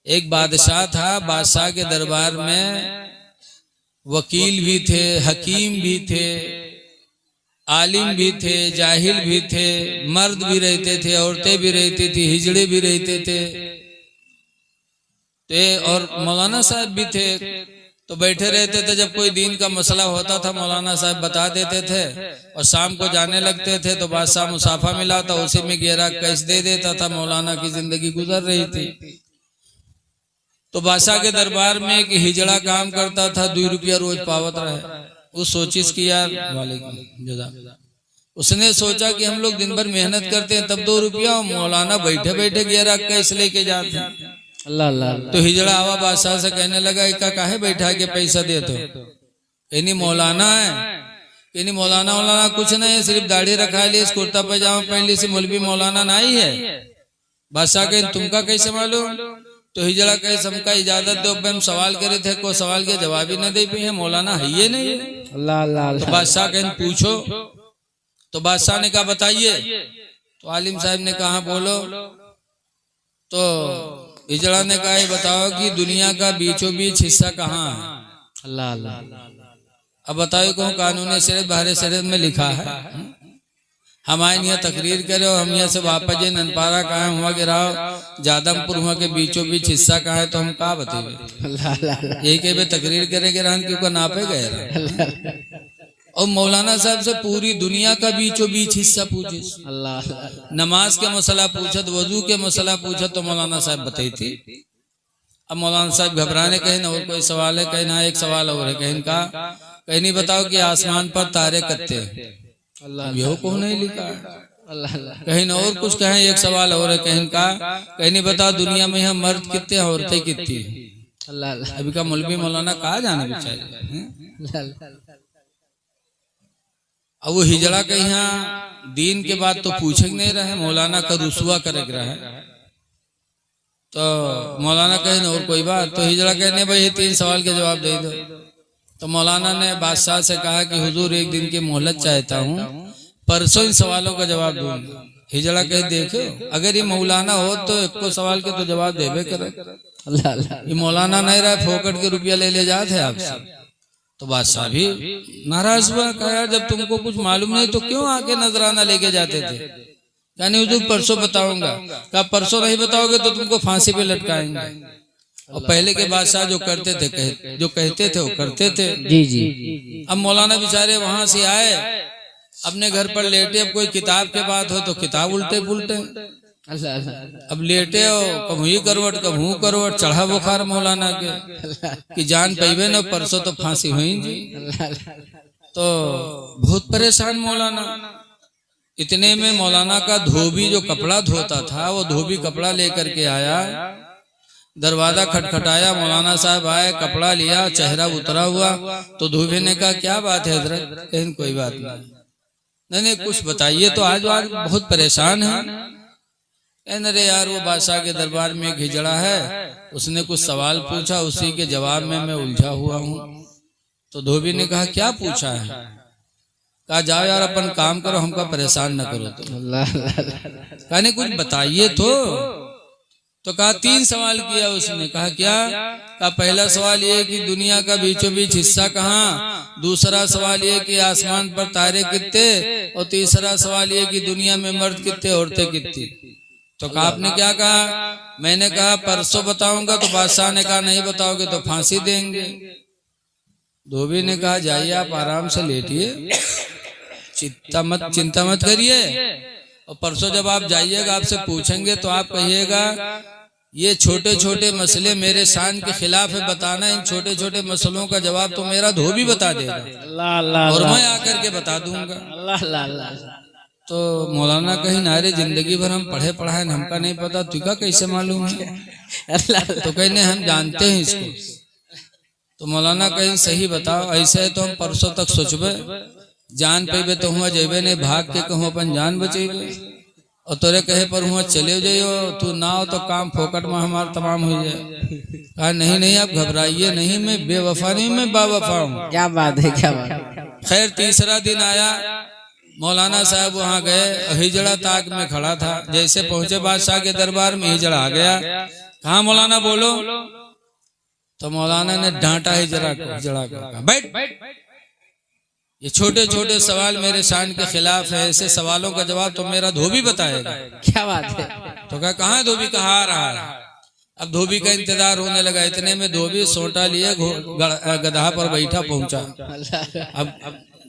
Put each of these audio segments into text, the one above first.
एक बादशाह था, बादशाह के दरबार में वकील भी थे, हकीम भी थे, आलिम भी थे, जाहिल भी थे, मर्द भी रहते थे, औरतें भी रहती थी, हिजड़े भी रहते थे, और मौलाना साहब भी थे। तो बैठे रहते थे, जब कोई दीन का मसला होता था मौलाना साहब बता देते थे, और शाम को जाने लगते थे तो बादशाह मुसाफा मिला था, उसी में 11 कैश दे देता था। मौलाना की जिंदगी गुजर रही थी। तो बादशाह के दरबार में एक हिजड़ा काम करता था, 2 रुपया रोज पावत रहे। वो सोचिस की यार उसने सोचा कि हम लोग दिन भर मेहनत करते हैं तब 2 रुपया, मौलाना बैठे बैठे 11 कैश लेके जाते हैं। अल्लाह अल्लाह। तो हिजड़ा आवा बादशाह से कहने लगा, इका काहे बैठा के पैसा दे तो? इन्हीं मौलाना है, इन्हीं मौलाना कुछ नहीं है, सिर्फ दाढ़ी रखा ली, कुर्ता पैजामा पहन ली, से मौलवी मौलाना नहीं है। बादशाह कहे तुमका कैसे मालूम? तो हिजड़ा कहे हमका इजाजत दो, हम सवाल करे थे, कोई सवाल के जवाब ही न दे पाए, मौलाना है ये नहीं है। अल्लाह अल्लाह। तो बादशाह कहे पूछो। तो बादशाह ने कहा बताइए। तो आलिम साहब ने कहा बोलो। तो हिजड़ा ने कहा बताओ कि दुनिया का बीचों बीच हिस्सा कहाँ है? अल्लाह अल्लाह। अब बताओ कौन कानून शरीयत बाहर शरीयत में लिखा है? हम आए यहाँ तकरीर करे और हम यहाँ से वापस जे ननपारा कहाँ हुआ गिराओ जादमपुर हुआ के बीचों बीच हिस्सा कहाँ है, तो हम कहा बताइए? यही कहे तकरीर करेंगे रहन क्यों नापे गए। और मौलाना साहब से पूरी दुनिया का बीचों बीच हिस्सा पूछे, अल्लाह। नमाज के मसला पूछत, वजू के मसला पूछत, तो मौलाना साहब बताई थी। अब मौलाना साहब घबराने कहीं ना और कोई सवाल है, कहीं ना एक सवाल और है, कहीं का कहीं नहीं बताओ कि आसमान पर तारे कत्ते, अल्लाह को नहीं लिखा, अल्लाह। कहीं ना और कुछ कहें, एक सवाल और है, कहीं का कहीं नहीं बताओ दुनिया में यहाँ मर्द कितने औरतें कितनी, अल्लाह। अभी का मौलवी मौलाना कहा जाने बेचारे। अब वो हिजड़ा के यहाँ दीन के बाद तो पूछे नहीं रहे, मौलाना का रुसवा करे रहे। तो मौलाना कहे और कोई बात, तो हिजड़ा कहने भाई 3 सवाल के जवाब दे दो। तो मौलाना ने बादशाह से कहा कि हुजूर 1 दिन की मोहलत चाहता हूँ, परसों इन सवालों का जवाब दूंगा। हिजड़ा कहे देखो अगर ये मौलाना हो तो 1 सवाल के तो जवाब देवे करे, ये मौलाना नहीं रहा, फोकट के रुपया ले जाते आपसे। तो बादशाह भी नाराज हुआ, कहा जब तुमको कुछ मालूम नहीं तो क्यों आके नजराना लेके जाते थे? यानी हुजूर परसों बताऊंगा। कहा परसों नहीं बताओगे तो तुमको फांसी पे लटकाएंगे। और पहले के बादशाह जो करते थे जो कहते थे वो करते थे। जी जी। अब मौलाना बेचारे वहां से आए, अपने घर पर लेटे, अब कोई किताब के बात हो तो किताब उल्टे पुलटे, अब लेटे हो कब हुई करवट कब हूँ करवट, चढ़ा बुखार मौलाना के कि जान पैबे न परसों तो फांसी हुई जी। तो बहुत परेशान मौलाना। इतने में मौलाना का धोबी जो कपड़ा धोता था वो धोबी कपड़ा लेकर के आया, दरवाजा खटखटाया, मौलाना साहब आए, कपड़ा लिया, चेहरा उतरा हुआ। तो धोबी ने कहा क्या बात है हजरत? कहीं कोई बात नहीं कुछ बताइए। तो आज बहुत परेशान है। अरे यार वो बादशाह के दरबार में एक हिजड़ा है, उसने कुछ सवाल पूछा, उसी के जवाब में मैं उलझा हुआ हूँ। तो धोबी ने कहा क्या पूछा है? कहा जाओ यार अपन काम करो, हमका परेशान न करो। तो कहने कुछ बताइए तो कहा 3 सवाल किया उसने। कहा क्या? कहा पहला सवाल ये कि दुनिया का बीचों बीच हिस्सा कहाँ, दूसरा सवाल ये कि आसमान पर तारे कितने, और तीसरा सवाल ये कि दुनिया में मर्द कितने औरतें कितनी। तो कहा आपने क्या कहा? मैंने कहा परसों बताऊंगा। तो बादशाह ने कहा नहीं बताओगे तो फांसी देंगे। धोबी ने कहा जाइए आप आराम से लेटिए, चिंता मत करिए, और परसों जब आप जाइएगा आपसे पूछेंगे तो आप कहिएगा ये छोटे छोटे मसले मेरे शान के खिलाफ है, बताना इन छोटे छोटे मसलों का जवाब तो मेरा धोबी बता देगा और मैं आकर के बता दूंगा। तो मौलाना कहीं नारे जिंदगी भर हम पढ़े पढ़ाए हमका नहीं पता, तुझका कैसे मालूम है? तो कहने हम जानते हैं इसको। तो मौलाना कहीं सही बताओ, ऐसे है तो हम परसों तक सोचबे, जान पेबे तो हुआ जेबे नहीं, भाग के कहूँ अपन जान बचेबे, और तोरे कहे पर हुआ चले जाइयो, तू ना हो तो काम फोकट में हमारा तमाम हो जाए। कहा नहीं आप घबराइए नहीं, मैं बेवफा नहीं, मैं बावफा हूँ। क्या बात है, क्या बात। खैर तीसरा दिन आया, मौलाना साहब वहां गए, हिजड़ा ताक में खड़ा था। जैसे पहुंचे बादशाह के दरबार में, हिजड़ा आ गया, कहा मौलाना बोलो। तो मौलाना ने डांटा ही जरा कर, बैठ, ये छोटे छोटे सवाल मेरे शान के खिलाफ है, ऐसे सवालों का जवाब तो मेरा धोबी बताएगा। क्या बात है। तो कहा धोबी कहाँ आ रहा है। अब धोबी का इंतजार होने लगा, इतने में धोबी सोटा लिए गधा पर बैठा पहुंचा। अब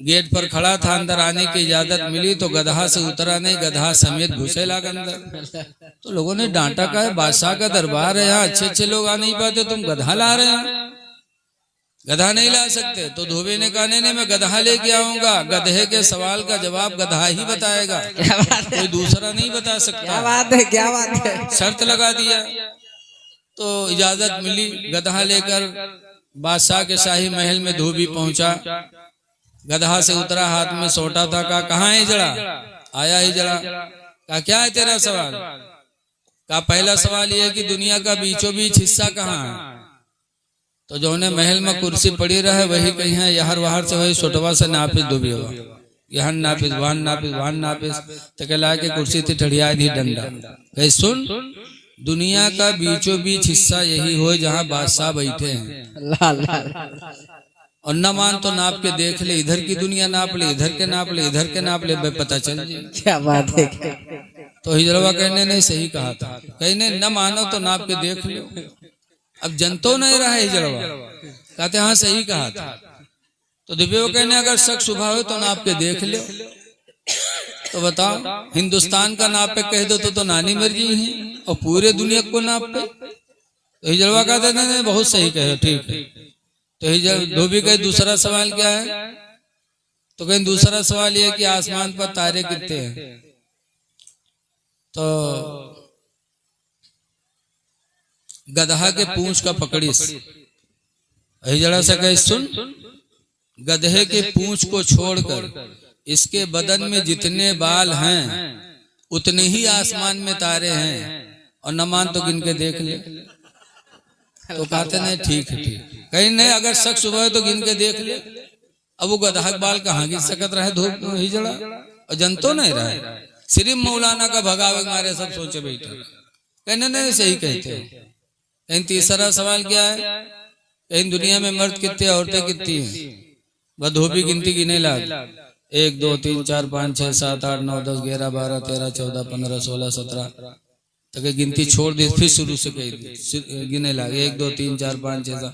गेट पर खड़ा था, अंदर आने की इजाजत मिली तो गधा से उतरा नहीं, गधा समेत घुसे लगा अंदर। तो लोगों ने डांटा, कहा बादशाह का दरबार है, यहाँ अच्छे अच्छे लोग आ नहीं पाते, तुम गधा ला रहे हैं, गधा नहीं ला सकते। तो धोबी ने कहा नहीं मैं गधा लेके आऊंगा, गधे के सवाल का जवाब गधा ही बताएगा, कोई दूसरा नहीं बता सकता। क्या बात है, क्या बात है। शर्त लगा दिया। तो इजाजत मिली, गधा लेकर बादशाह के शाही महल में धोबी पहुंचा। गधा से उतरा, हाथ में सोटा था। कहा कहाँ है हिजड़ा। आया हिजड़ा। कहा क्या है तेरा सवाल। कहा पहला सवाल यह कि दुनिया का बीचों बीच हिस्सा कहाँ है। तो जो ने महल में कुर्सी पड़ी रहे वही कहीं है, यहर वहर से वही सोटवा से नापिस धोबी होगा, यहाँ नापिस वाहन नापिस तो कहला के कुर्सी थी ठड़िया दी डंडा। कही सुन, दुनिया का बीचों बीच हिस्सा यही हो जहाँ बादशाह बैठे हैं, और न मान तो नाप के देख ले, इधर की दुनिया नाप ले, इधर के नाप ले, इधर के नाप ले, पता चल जाए। क्या बात है। तो हिजड़वा कहने ने सही कहा था, कहने न मानो तो नाप के देख लो। अब जनतो नहीं रहा हिजड़वा, कहते हाँ सही कहा था। तो दिव्य कहने अगर शक शुभा हो तो नाप के देख लो। तो बताओ, हिंदुस्तान का नाप पे कह दो तो नानी मर्जी है, और पूरे दुनिया को नाप पे। तो हिजड़वा कहते नहीं बहुत सही कहे, ठीक है। तो धोबी का दूसरा सवाल क्या है। तो कहीं दूसरा सवाल ये कि आसमान पर तारे कितने हैं। तो गधा के पूंछ का पकड़िस। हिजड़ा से कहे सुन, गधे के पूंछ को छोड़कर इसके बदन में जितने बाल हैं उतने ही आसमान में तारे हैं, और न मान तो गिन के देख ले। तो कहते नहीं ठीक है, ठीक। कहीं नहीं, अगर शक सुबह है तो गिन के देख ले। अब वो गधा बाल कहाँ गिन सकत रहे धूप हिजड़ा, और जनतो नहीं रहा, सिर्फ मौलाना का भगावे मारे सब सोचे बैठे। कहने नहीं सही कहते हो। कहीं तीसरा सवाल क्या है, कहीं दुनिया में मर्द कितने औरतें कितनी हैं। वह धोबी गिनती गिने लाग, 1 2 3 4 5 6 7 8 9 10 11 12 13 14 15 16 17 तक गिनती छोड़ दी, फिर शुरू से गिने लगे 1 2 3 4 5 6 7।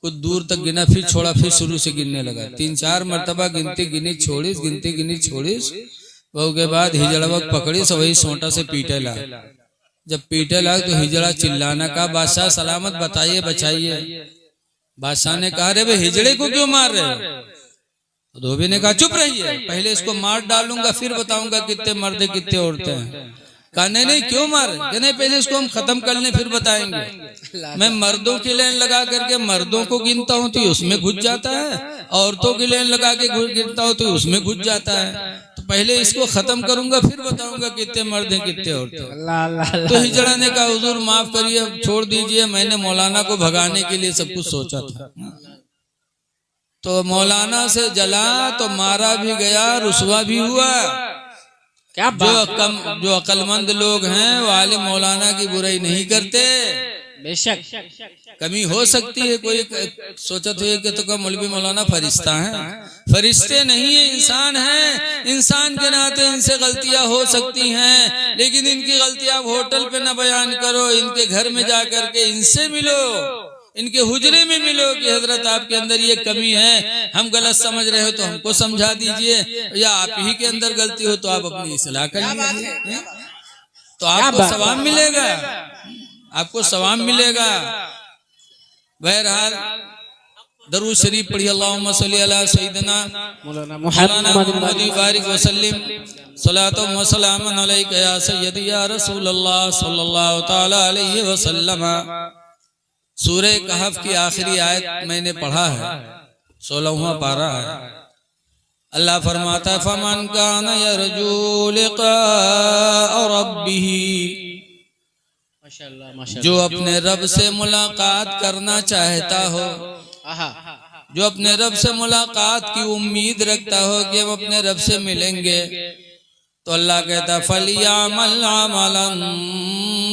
कुछ दूर तक गिना, फिर छोड़ा, फिर शुरू से गिनने लगा। 3-4 मरतबा गिनती गिनी छोड़ीस, गिनती गिनी छोड़ीस। वो के बाद हिजड़ा पकड़ी से वही सोटा से पीटे ला। जब पीटे ला तो हिजड़ा चिल्लाना का बादशाह सलामत बताइए बचाइए। बादशाह ने कहा रे भाई हिजड़े को क्यों मार रहे हो। तो धोबी ने कहा चुप रहिए, पहले इसको मार डालूंगा फिर बताऊंगा कितने मर्द कितने औरतें हैं। कहा नहीं क्यों मारे। नहीं पहले इसको हम खत्म कर लें फिर बताएंगे। मैं मर्दों की लाइन लगा करके मर्दों को गिनता हूँ तो उसमें घुस जाता है, औरतों की लाइन लगा के गिनता हूँ तो उसमें घुस जाता है। तो पहले इसको खत्म करूंगा फिर बताऊंगा कितने मर्द हैं कितने औरतें। तो हिजड़ा ने कहा हुजूर माफ करिए, छोड़ दीजिए, मैंने मौलाना को भगाने के लिए सब कुछ सोचा था। तो मौलाना से जला तो मारा भी गया, रुसवा भी हुआ। क्या जो अक्लमंद लोग हैं वो आलिम मौलाना की बुराई नहीं करते। बेशक कमी हो सकती है, कोई सोचत है कि तो मौलवी मौलाना फरिश्ता है, फरिश्ते नहीं है, इंसान है। इंसान के नाते इनसे गलतियां हो सकती हैं, लेकिन इनकी गलतियां आप होटल पे न बयान करो, इनके घर में जा करके इनसे मिलो, इनके हुजरे में मिलो कि हजरत आपके अंदर ये कमी है, हम गलत समझ रहे हो तो हमको समझा दीजिए, या आप ही के अंदर गलती हो तो आप अपनी इस्लाह कर लीजिए, तो आपको सवाब मिलेगा, आपको सवाब मिलेगा। बहरहाल दरूद शरीफ पढ़िए, अल्लाहुम्मा सल्ली अला सय्यिदना मौलाना मुहम्मद बारिक वसल्लिम सलातो व सलामन अलैका या सय्यदी या रसूल अल्लाह सल्लल्लाहु तआला अलैहि वसल्लम। सूरह कहफ की आखिरी आयत मैंने पढ़ा है, 16वां पारा है। अल्लाह फरमाता है फमन कान यरजू लिका रब्बिही, जो अपने रब से मुलाकात करना चाहता हो, जो अपने रब से मुलाकात की उम्मीद रखता हो कि हम अपने रब से मिलेंगे, तो अल्लाह कहता फलियामल अमलन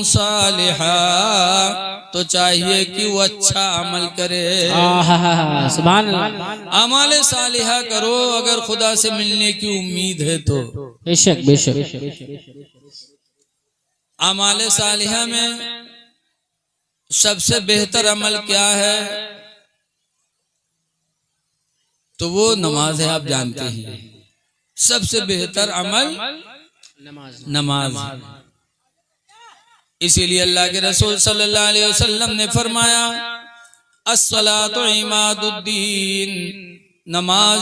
सालिहा, तो चाहिए कि वो अच्छा अमल करे। सुभान अल्लाह। अमल सालिहा करो अगर खुदा से मिलने की उम्मीद है तो। बेशक बेशक। अमल सालिहा में सबसे बेहतर अमल क्या है? तो वो नमाज है, आप जानते हैं। सबसे बेहतर अमल नमाज। इसीलिए अल्लाह के रसूल सल्लल्लाहु अलैहि वसल्लम ने फरमाया अस्सलातु इमादुद्दीन, नमाज